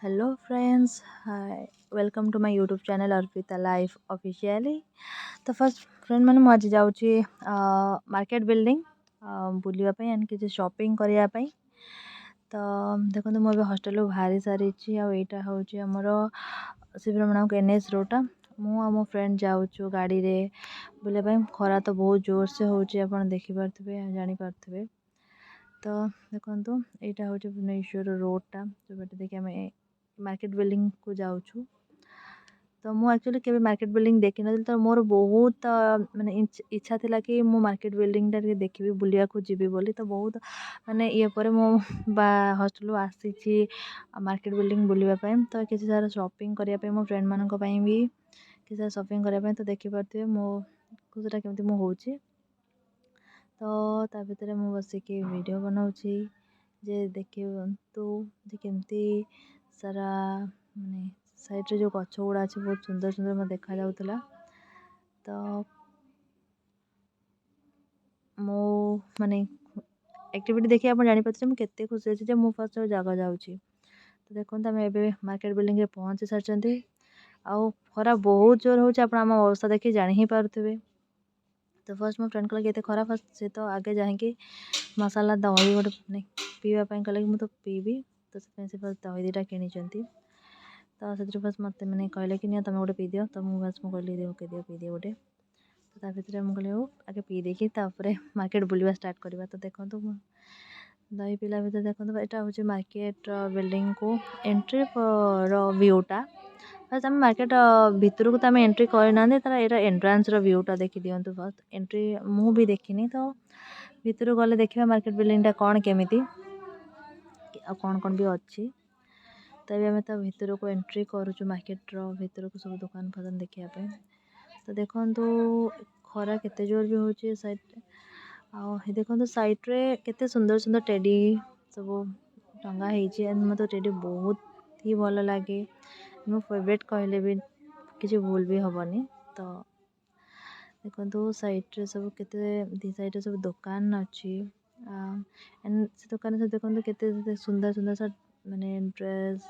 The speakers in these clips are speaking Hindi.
Hello friends, hi. Welcome to my YouTube channel Arpita life officially. तो फर्स्ट फ्रेंड मैंने आज जाऊँगी मार्केट बिल्डिंग बुलापी एंड किसी शॉपिंग करने। तो देखो मुझे हॉस्टेल बाहरी सारी आईटा हूँ आमर शिवरमण NH रोडा। मु मो फ्रेंड जाऊँ गाड़ी रे बुलापी। खरा तो बहुत जोर से होने देखिपे जानीपे। तो देखो यहाँ हूँ भुवनेश्वर रोडटा जो बाटे देखिए आम मार्केट बिल्डिंग को जाऊँ। तो मु एक्चुअली केबे मार्केट बिल्डिंग देखी नथिल। तो मोर बहुत माने इच्छा थिला कि मु मार्केट बिल्डिंग टा देखिबी बुलिया को जीवी बोली। तो बहुत माने ये पर मु हॉस्टल आसी मार्केट बिल्डिंग बुलिबा पई। तो किसी सारा शॉपिंग करिया पे मो फ्रेंड मानक पई भी किसी सारा शॉपिंग करिया पे। तो देखि पारथिबे मो खुशीटा केमती मु होची। तो ता भितर मु बसिकी वीडियो बनाउची जे देखिबंतु जे केमती सारा माने साइड रे जो गछ गुड़ा अच्छे बहुत सुंदर सुंदर मत देखा जाउतला। तो मो माने एक्टिविटी देखि आप जानि पारथिबे मु केते खुशी अछि जे मु फर्स्ट जगह जाउची। तो देखो आम एबे मार्केट बिल्डिंग रे पहुंची सारचंती। आउ खरा बहुत जोर होची आपण आम अवस्था देखि जानि ही पारुथिबे। तो फर्स्ट मो फ्रेंड कहला कि खरा फर्स्ट से तो आगे जाके मसाला दही गोटे पीवा कहला कि तो पीबी। तो से फर्स्ट दही दीटा किनी। तो से फर्स्ट मत मैंने कहले कि तुम गोटे पी दियो। तो मुझे फर्स्ट कहली ओके दियो पी दियो गोटे। तो ता भितर मुझे हो आगे पी देखी मार्केट बुलवा स्टार्ट करवा। तो देखो दही पीला भर देखो यहाँ हूँ मार्केट बिल्डिंग को एंट्री व्यूटा। फर्स्ट आम मार्केट भितर को तो आम एंट्री करना तार यहाँ एंट्रांस व्यूटा देखी दिंतु। फर्स्ट एंट्री मु भी देखनी। तो भितर गले देखा मार्केट बिल्डिंगटा कौन केमिति कौन कौन भी अच्छी। तभी आम भितर को एंट्री करुचु मार्केट भितर को सब दुकान फुकान देखापी। तो देखो खरा केते जोर भी होची साइड देखो साइड रे केते सुंदर सुंदर टेडी सब टंगा होती। मत टेडी बहुत ही भल लगे। मो फेवरेट कहले भी किसी भूल भी हेनी। तो देखो साइड रे सब केते दी साइड रे सब दुकान अच्छी एंड से दुकान सब देखो केते सुंदर सुंदर सा माने ड्रेस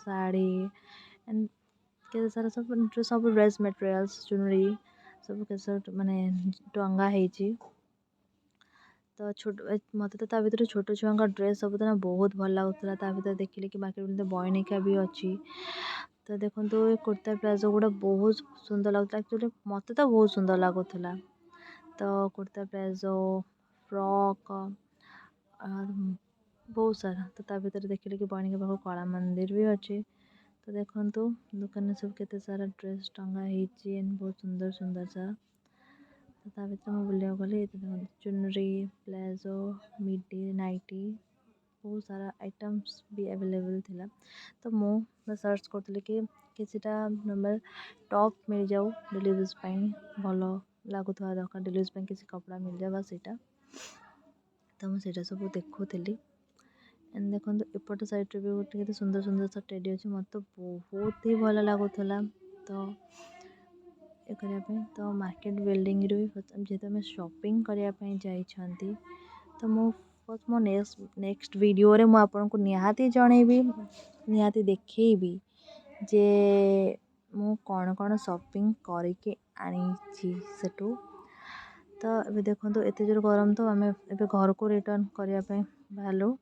साड़ी एंड केते सारा सब ड्रेस मटेरियल्स चुनरी सब के माने टंगा होती। तो छोट मत तो भर छोट छुआ ड्रेस सब तो बहुत भल लगुला। भर देखिले कि मार्केट में बयनिका भी अच्छी। तो देखो ये कुर्ता प्लाजो गुड़ा बहुत सुंदर लगुला। एक्चुअली मत तो बहुत सुंदर लगुला। तो कुर्ता प्लाजो फ्रॉक बहुत सारा। तो भर देखिले कि बयनिका पाख कला मंदिर भी अच्छी। तो देखो दुकान में सब केते सारा ड्रेस टंगा होती बहुत सुंदर सुंदर सा। तो भर मुझे बुलिया गली चुनरी प्लाजो मिडी नाइटी बहुत सारा आइटम्स भी अवेलेबल थिला। तो मैं सर्च करी कि किसीटा नॉर्मल टॉप मिल जाऊ डेली यूज भल लगुवा दरकार डेली यूज किसी कपड़ा मिल जाए बस यहाँ। तो मुझे सब देखुली एंड देखो एपट साइड भी गोटे सुंदर सुंदर सा टेडी अच्छी मत बहुत ही भल लगुला। तो ये करने तो मार्केट बिल्डिंग जेहेतु आम शॉपिंग करने जाइछंती। तो मो नेक्स्ट वीडियो रे आपको निहाती जनइबी निहाती देखी जे मु कौन कौन शॉपिंग करके आनी सेटू। तो ये देखो एत जोर गरम। तो आम घर को रिटर्न करने बाहर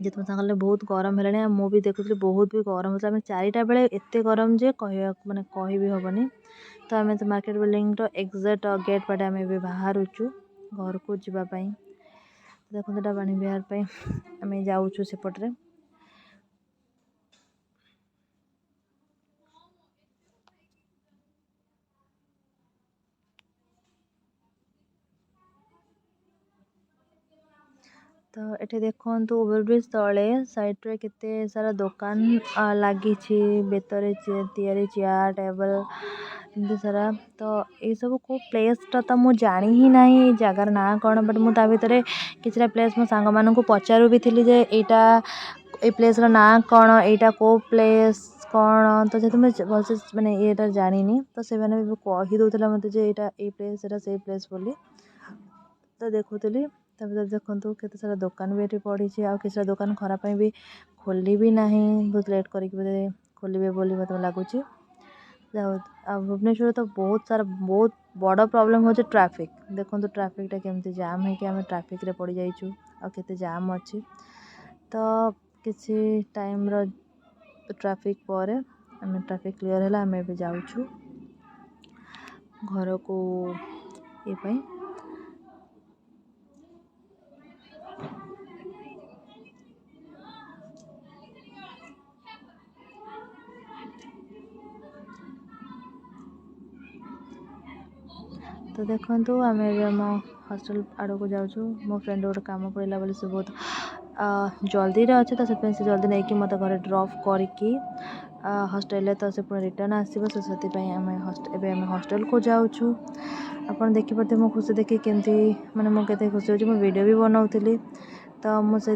जिते साल बहुत गरम है। मु भी देखुली बहुत भी गरम होता। आम 4टा बेले एत गरम जे माने कही भी हेनी। तो आम मार्केट बिल्डिंग एक्जाक्ट गेट पटे आम बाहरुचु घर को जावाई। देखो बाणी विहार आम जाऊँ सेपट्रे। तो ये देखो ओवरब्रिज तले साइड रे केते सारा दुकान लगी बेतरे तैयारी चेयर टेबल एमती सारा। तो ये सब को प्लेसटा तो मुझे जानी ही ना जगार ना कौन बट मुझे भितर किसी प्लेस मो सांग मान पचारू भी थी जे यहाँ ये प्लेस ना कौन यहाँ को प्लेस कौन। तो जब मैं भलसे मैंने ये जानी तो से कहीदे मत ये प्लेस से प्लेस बोली। तो देखुली तापर देखो केते सारा दुकान भी ये पड़ी आ किसी दुकान खराब भी खोली भी ना बहुत लेट करके खोलिए बोली मतलब लगुच भुवनेश्वर तो बहुत सारा बहुत बड़ प्रॉब्लम हो ट्रैफिक देखो ट्रैफिकटा केमती जाम है आम ट्रैफिक रे पड़ जाइछु आ केते जाम अच्छी तो किसी टाइम रो ट्रैफिक पर आम ट्रैफिक क्लियर है आम ए जाऊँ घर को ये तो देखो आम आम हॉस्टल आड़ को जाऊँ मो फ्रेंड गोटे कम पड़ा बोली से बहुत जल्दी अच्छे तो से जल्दी नहीं कि मत घर ड्रॉप करके हॉस्टल तो से पूरा रिटर्न आसो से आम हॉस्टल को जाऊँ आप देखिपे मो खुशी देखिए केमती माने मुझे खुशी हो वीडियो भी बनाऊली तो मुझे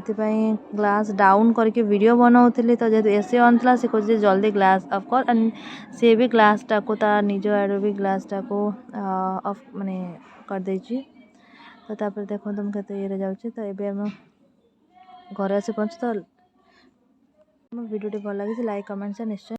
ग्लास डाउन करके वीडियो बनाऊली तो जेहतु एसी ऑन था से कहे जल्दी ग्लास ऑफ कर एंड सी भी ग्लास टाको निज आड़ भी ग्लास टाको ऑफ माने कर देछि तो तापर देखो तुम केते ये जाउछि तो एबे हम घर आसी पहुँच तो वीडियो भल लगी लाइक कमेंट से निश्चय।